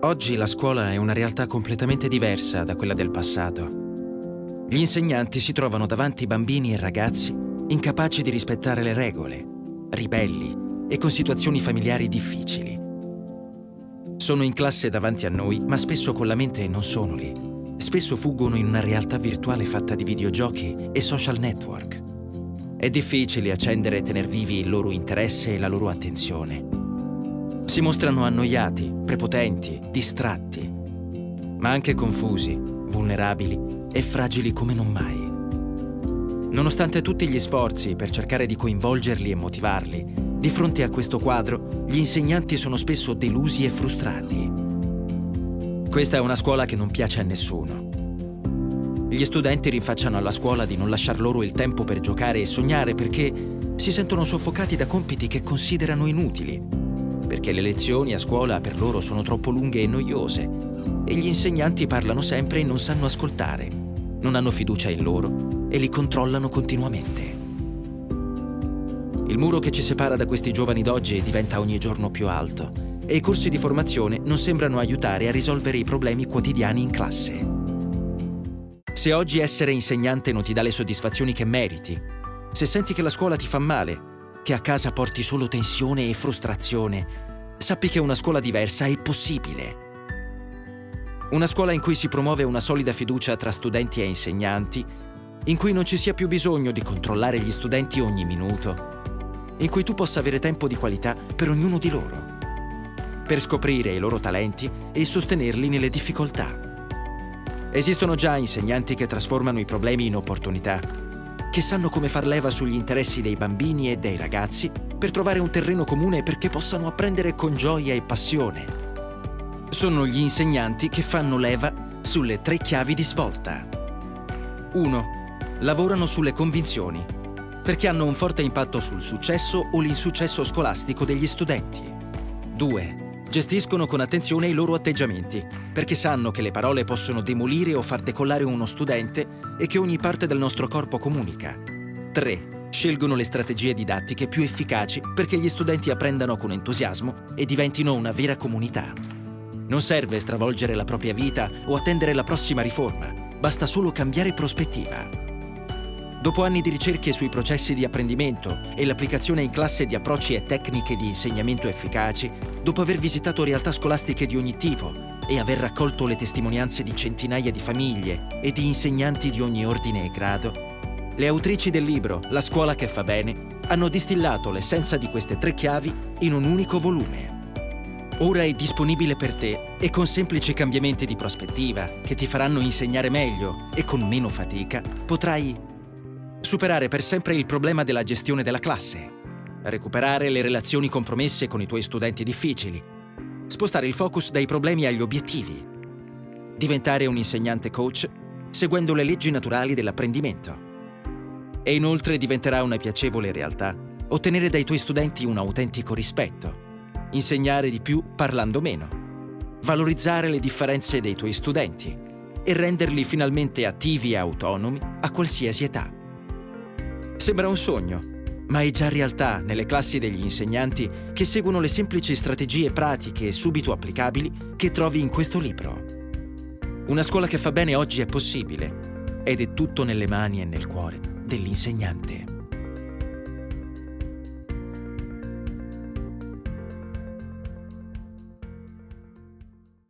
Oggi la scuola è una realtà completamente diversa da quella del passato. Gli insegnanti si trovano davanti bambini e ragazzi incapaci di rispettare le regole, ribelli e con situazioni familiari difficili. Sono in classe davanti a noi, ma spesso con la mente non sono lì. Spesso fuggono in una realtà virtuale fatta di videogiochi e social network. È difficile accendere e tener vivi il loro interesse e la loro attenzione. Si mostrano annoiati, prepotenti, distratti, ma anche confusi, vulnerabili e fragili come non mai. Nonostante tutti gli sforzi per cercare di coinvolgerli e motivarli, di fronte a questo quadro, gli insegnanti sono spesso delusi e frustrati. Questa è una scuola che non piace a nessuno. Gli studenti rinfacciano alla scuola di non lasciar loro il tempo per giocare e sognare perché si sentono soffocati da compiti che considerano inutili, perché le lezioni a scuola per loro sono troppo lunghe e noiose e gli insegnanti parlano sempre e non sanno ascoltare, non hanno fiducia in loro e li controllano continuamente. Il muro che ci separa da questi giovani d'oggi diventa ogni giorno più alto e i corsi di formazione non sembrano aiutare a risolvere i problemi quotidiani in classe. Se oggi essere insegnante non ti dà le soddisfazioni che meriti, se senti che la scuola ti fa male, che a casa porti solo tensione e frustrazione, sappi che una scuola diversa è possibile. Una scuola in cui si promuove una solida fiducia tra studenti e insegnanti, in cui non ci sia più bisogno di controllare gli studenti ogni minuto, in cui tu possa avere tempo di qualità per ognuno di loro, per scoprire i loro talenti e sostenerli nelle difficoltà. Esistono già insegnanti che trasformano i problemi in opportunità, che sanno come far leva sugli interessi dei bambini e dei ragazzi per trovare un terreno comune perché possano apprendere con gioia e passione. Sono gli insegnanti che fanno leva sulle 3 chiavi di svolta. 1. Lavorano sulle convinzioni, perché hanno un forte impatto sul successo o l'insuccesso scolastico degli studenti. 2. Gestiscono con attenzione i loro atteggiamenti, perché sanno che le parole possono demolire o far decollare uno studente e che ogni parte del nostro corpo comunica. 3. Scelgono le strategie didattiche più efficaci perché gli studenti apprendano con entusiasmo e diventino una vera comunità. Non serve stravolgere la propria vita o attendere la prossima riforma, basta solo cambiare prospettiva. Dopo anni di ricerche sui processi di apprendimento e l'applicazione in classe di approcci e tecniche di insegnamento efficaci, dopo aver visitato realtà scolastiche di ogni tipo e aver raccolto le testimonianze di centinaia di famiglie e di insegnanti di ogni ordine e grado, le autrici del libro La scuola che fa bene hanno distillato l'essenza di queste 3 chiavi in un unico volume. Ora è disponibile per te e con semplici cambiamenti di prospettiva che ti faranno insegnare meglio e con meno fatica potrai superare per sempre il problema della gestione della classe, recuperare le relazioni compromesse con i tuoi studenti difficili, spostare il focus dai problemi agli obiettivi, diventare un insegnante coach seguendo le leggi naturali dell'apprendimento. E inoltre diventerà una piacevole realtà ottenere dai tuoi studenti un autentico rispetto, insegnare di più parlando meno, valorizzare le differenze dei tuoi studenti e renderli finalmente attivi e autonomi a qualsiasi età. Sembra un sogno, ma è già realtà nelle classi degli insegnanti che seguono le semplici strategie pratiche e subito applicabili che trovi in questo libro. Una scuola che fa bene oggi è possibile ed è tutto nelle mani e nel cuore dell'insegnante.